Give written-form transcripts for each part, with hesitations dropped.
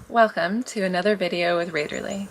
Welcome to another video with Raederle.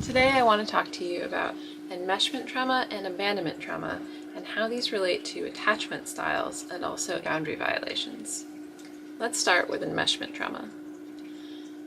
Today I want to talk to you about enmeshment trauma and abandonment trauma and how these relate to attachment styles and also boundary violations. Let's start with enmeshment trauma.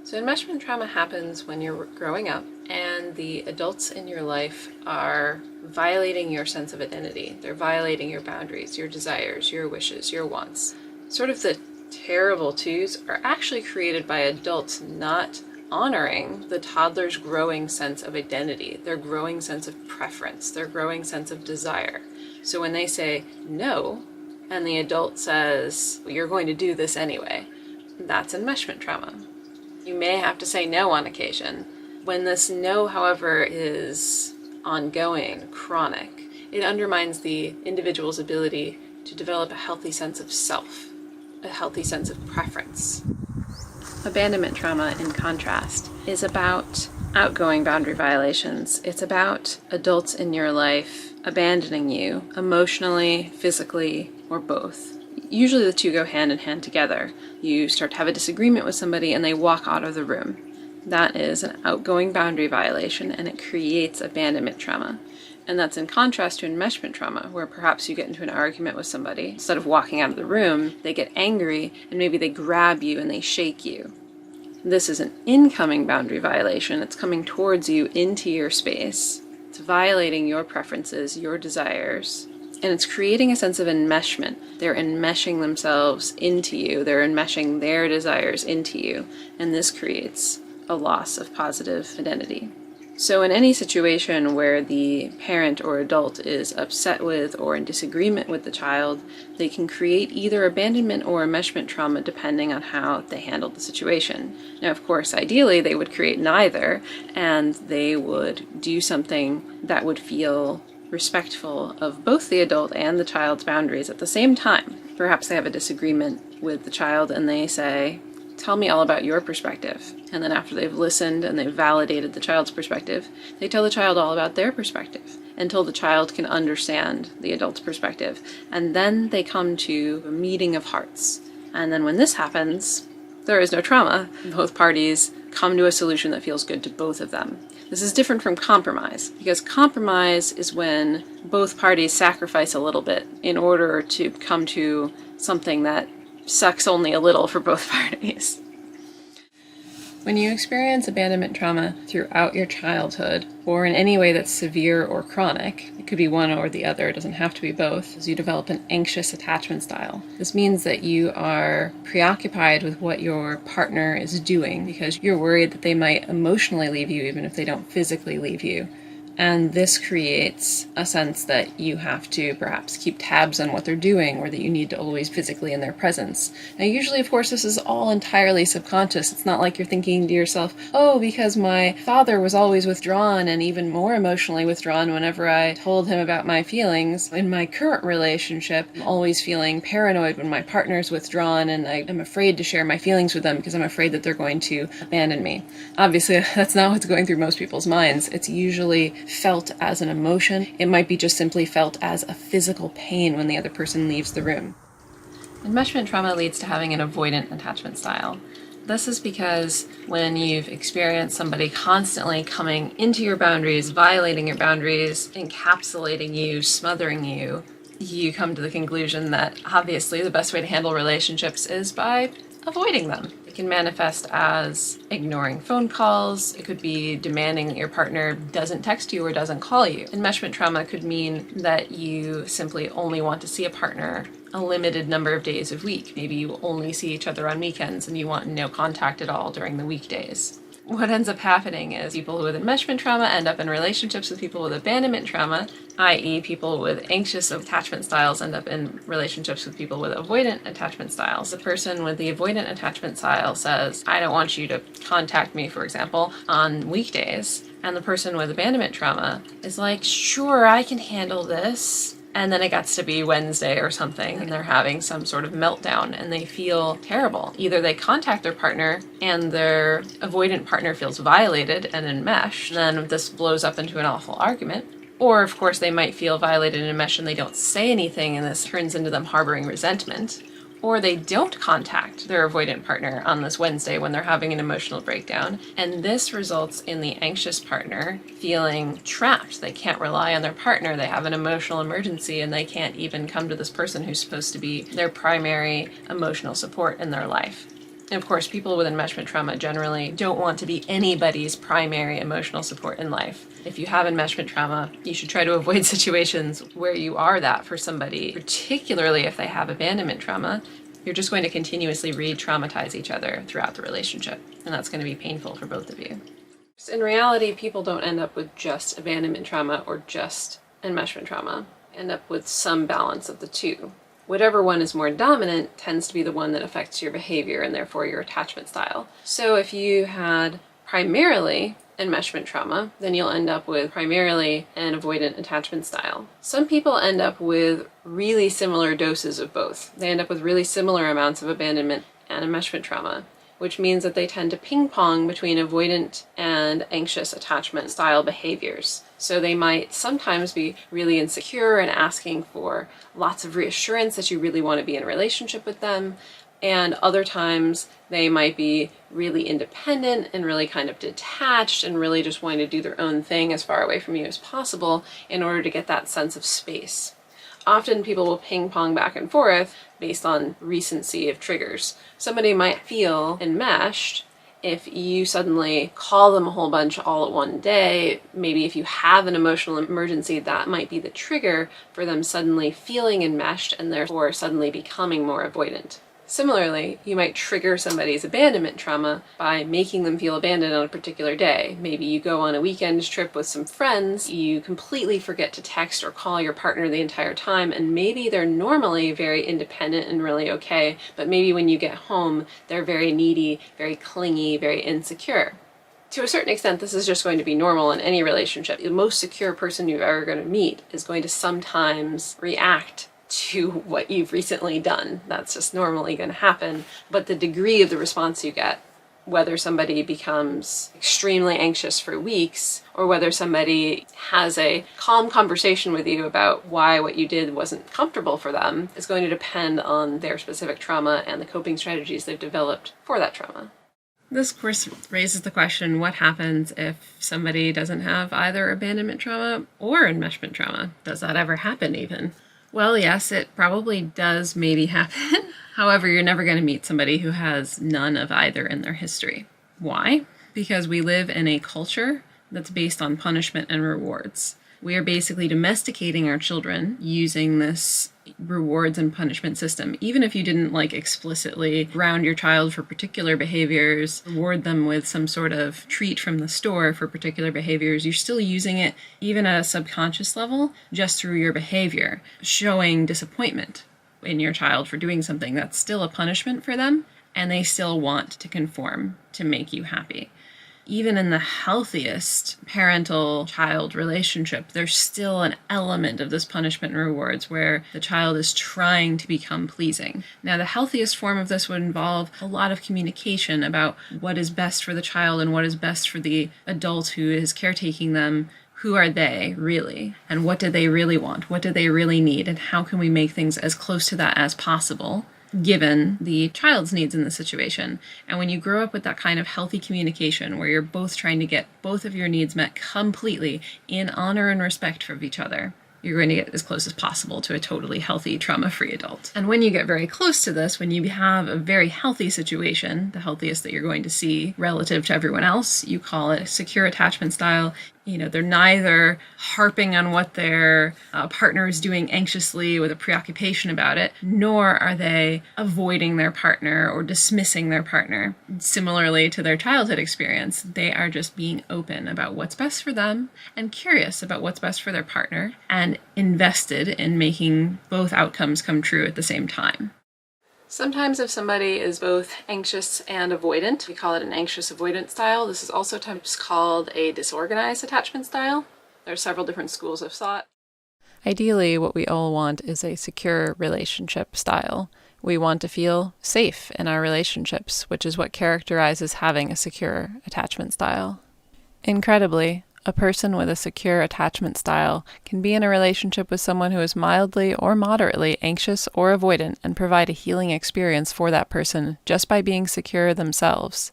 So enmeshment trauma happens when you're growing up and the adults in your life are violating your sense of identity. They're violating your boundaries, your desires, your wishes, your wants. Sort of the terrible twos are actually created by adults not honoring the toddler's growing sense of identity, their growing sense of preference, their growing sense of desire. So when they say no, and the adult says, well, you're going to do this anyway, that's enmeshment trauma. You may have to say no on occasion. When this no, however, is ongoing, chronic, it undermines the individual's ability to develop a healthy sense of self, a healthy sense of preference. Abandonment trauma, in contrast, is about outgoing boundary violations. It's about adults in your life abandoning you emotionally, physically, or both. Usually the two go hand in hand together. You start to have a disagreement with somebody and they walk out of the room. That is an outgoing boundary violation and it creates abandonment trauma. And that's in contrast to enmeshment trauma, where perhaps you get into an argument with somebody. Instead of walking out of the room, they get angry and maybe they grab you and they shake you. This is an incoming boundary violation. It's coming towards you into your space. It's violating your preferences, your desires. And it's creating a sense of enmeshment. They're enmeshing themselves into you. They're enmeshing their desires into you. And this creates a loss of positive identity. So in any situation where the parent or adult is upset with or in disagreement with the child, they can create either abandonment or enmeshment trauma depending on how they handled the situation. Now, of course, ideally they would create neither, and they would do something that would feel respectful of both the adult and the child's boundaries at the same time. Perhaps they have a disagreement with the child and they say, tell me all about your perspective. And then after they've listened and they've validated the child's perspective, they tell the child all about their perspective until the child can understand the adult's perspective. And then they come to a meeting of hearts. And then when this happens, there is no trauma. Both parties come to a solution that feels good to both of them. This is different from compromise, because compromise is when both parties sacrifice a little bit in order to come to something that sucks only a little for both parties. When you experience abandonment trauma throughout your childhood, or in any way that's severe or chronic, it could be one or the other, it doesn't have to be both, as you develop an anxious attachment style. This means that you are preoccupied with what your partner is doing because you're worried that they might emotionally leave you even if they don't physically leave you. And this creates a sense that you have to perhaps keep tabs on what they're doing or that you need to always physically in their presence. Now usually, of course, this is all entirely subconscious. It's not like you're thinking to yourself, oh, because my father was always withdrawn and even more emotionally withdrawn whenever I told him about my feelings. In my current relationship, I'm always feeling paranoid when my partner's withdrawn and I am afraid to share my feelings with them because I'm afraid that they're going to abandon me. Obviously, that's not what's going through most people's minds. It's usually felt as an emotion. It might be just simply felt as a physical pain when the other person leaves the room. Enmeshment trauma leads to having an avoidant attachment style. This is because when you've experienced somebody constantly coming into your boundaries, violating your boundaries, encapsulating you, smothering you, you come to the conclusion that obviously the best way to handle relationships is by avoiding them. It can manifest as ignoring phone calls. It could be demanding that your partner doesn't text you or doesn't call you. Enmeshment trauma could mean that you simply only want to see a partner a limited number of days a week. Maybe you only see each other on weekends and you want no contact at all during the weekdays. What ends up happening is people with enmeshment trauma end up in relationships with people with abandonment trauma, i.e. people with anxious attachment styles end up in relationships with people with avoidant attachment styles. The person with the avoidant attachment style says, I don't want you to contact me, for example, on weekdays. And the person with abandonment trauma is like, sure, I can handle this. And then it gets to be Wednesday or something, and they're having some sort of meltdown, and they feel terrible. Either they contact their partner, and their avoidant partner feels violated and enmeshed, and then this blows up into an awful argument. Or, of course, they might feel violated and enmeshed, and they don't say anything, and this turns into them harboring resentment. or they don't contact their avoidant partner on this Wednesday when they're having an emotional breakdown. And this results in the anxious partner feeling trapped. They can't rely on their partner. They have an emotional emergency and they can't even come to this person who's supposed to be their primary emotional support in their life. And of course, people with enmeshment trauma generally don't want to be anybody's primary emotional support in life. If you have enmeshment trauma, you should try to avoid situations where you are that for somebody, particularly if they have abandonment trauma. You're just going to continuously re-traumatize each other throughout the relationship, and that's going to be painful for both of you. In reality, people don't end up with just abandonment trauma or just enmeshment trauma. They end up with some balance of the two. Whatever one is more dominant tends to be the one that affects your behavior and therefore your attachment style. So if you had primarily enmeshment trauma, then you'll end up with primarily an avoidant attachment style. Some people end up with really similar doses of both. They end up with really similar amounts of abandonment and enmeshment trauma, which means that they tend to ping pong between avoidant and anxious attachment style behaviors. So they might sometimes be really insecure and asking for lots of reassurance that you really want to be in a relationship with them. And other times they might be really independent and really kind of detached and really just wanting to do their own thing as far away from you as possible in order to get that sense of space. Often people will ping pong back and forth based on recency of triggers. Somebody might feel enmeshed if you suddenly call them a whole bunch all at one day. Maybe if you have an emotional emergency, that might be the trigger for them suddenly feeling enmeshed and therefore suddenly becoming more avoidant. Similarly, you might trigger somebody's abandonment trauma by making them feel abandoned on a particular day. Maybe you go on a weekend trip with some friends, you completely forget to text or call your partner the entire time, and maybe they're normally very independent and really okay, but maybe when you get home, they're very needy, very clingy, very insecure. To a certain extent, this is just going to be normal in any relationship. The most secure person you're ever going to meet is going to sometimes react to what you've recently done. That's just normally going to happen. But the degree of the response you get, whether somebody becomes extremely anxious for weeks or whether somebody has a calm conversation with you about why what you did wasn't comfortable for them, is going to depend on their specific trauma and the coping strategies they've developed for that trauma. This, of course, raises the question, what happens if somebody doesn't have either abandonment trauma or enmeshment trauma? Does that ever happen even? Well, yes, it probably does maybe happen. However, you're never going to meet somebody who has none of either in their history. Why? Because we live in a culture that's based on punishment and rewards. We are basically domesticating our children using this rewards and punishment system. Even if you didn't explicitly ground your child for particular behaviors, reward them with some sort of treat from the store for particular behaviors, you're still using it even at a subconscious level just through your behavior, showing disappointment in your child for doing something that's still a punishment for them, and they still want to conform to make you happy. Even in the healthiest parental-child relationship, there's still an element of this punishment and rewards where the child is trying to become pleasing. Now, the healthiest form of this would involve a lot of communication about what is best for the child and what is best for the adult who is caretaking them. Who are they really? And what do they really want? What do they really need? And how can we make things as close to that as possible, given the child's needs in the situation? And when you grow up with that kind of healthy communication where you're both trying to get both of your needs met completely in honor and respect of each other, you're going to get as close as possible to a totally healthy, trauma-free adult. And when you get very close to this, when you have a very healthy situation, the healthiest that you're going to see relative to everyone else, you call it a secure attachment style. They're neither harping on what their partner is doing anxiously with a preoccupation about it, nor are they avoiding their partner or dismissing their partner. Similarly to their childhood experience, they are just being open about what's best for them and curious about what's best for their partner and invested in making both outcomes come true at the same time. Sometimes if somebody is both anxious and avoidant, we call it an anxious avoidant style. This is also sometimes called a disorganized attachment style. There are several different schools of thought. Ideally, what we all want is a secure relationship style. We want to feel safe in our relationships, which is what characterizes having a secure attachment style. Incredibly, A person with a secure attachment style can be in a relationship with someone who is mildly or moderately anxious or avoidant and provide a healing experience for that person just by being secure themselves.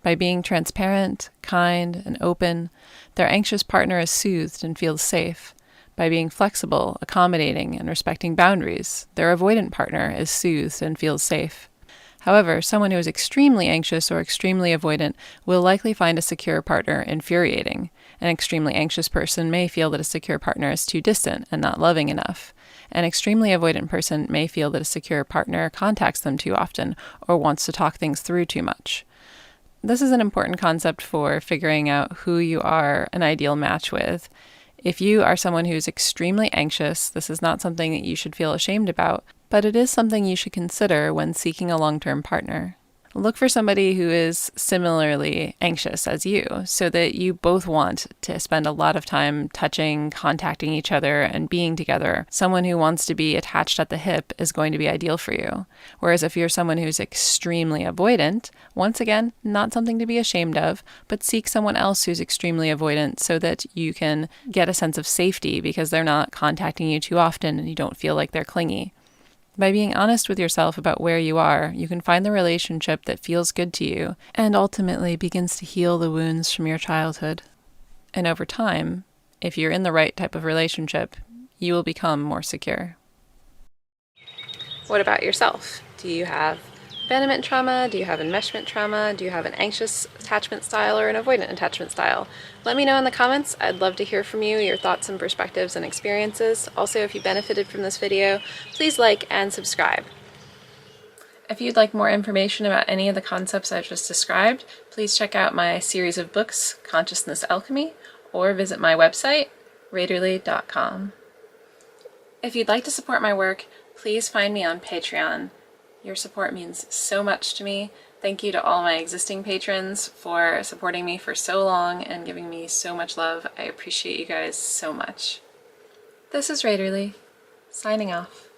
By being transparent, kind, and open, their anxious partner is soothed and feels safe. By being flexible, accommodating, and respecting boundaries, their avoidant partner is soothed and feels safe. However, someone who is extremely anxious or extremely avoidant will likely find a secure partner infuriating. An extremely anxious person may feel that a secure partner is too distant and not loving enough. An extremely avoidant person may feel that a secure partner contacts them too often or wants to talk things through too much. This is an important concept for figuring out who you are an ideal match with. If you are someone who's extremely anxious, this is not something that you should feel ashamed about, but it is something you should consider when seeking a long-term partner. Look for somebody who is similarly anxious as you, so that you both want to spend a lot of time touching, contacting each other, and being together. Someone who wants to be attached at the hip is going to be ideal for you. Whereas if you're someone who's extremely avoidant, once again, not something to be ashamed of, but seek someone else who's extremely avoidant so that you can get a sense of safety because they're not contacting you too often and you don't feel like they're clingy. By being honest with yourself about where you are, you can find the relationship that feels good to you and ultimately begins to heal the wounds from your childhood. And over time, if you're in the right type of relationship, you will become more secure. What about yourself? Do you have abandonment trauma? Do you have enmeshment trauma? Do you have an anxious attachment style or an avoidant attachment style? Let me know in the comments. I'd love to hear from you, your thoughts and perspectives and experiences. Also, if you benefited from this video, please like and subscribe. If you'd like more information about any of the concepts I've just described, please check out my series of books, Consciousness Alchemy, or visit my website, Raederle.com. If you'd like to support my work, please find me on Patreon. Your support means so much to me. Thank you to all my existing patrons for supporting me for so long and giving me so much love. I appreciate you guys so much. This is Raederle, signing off.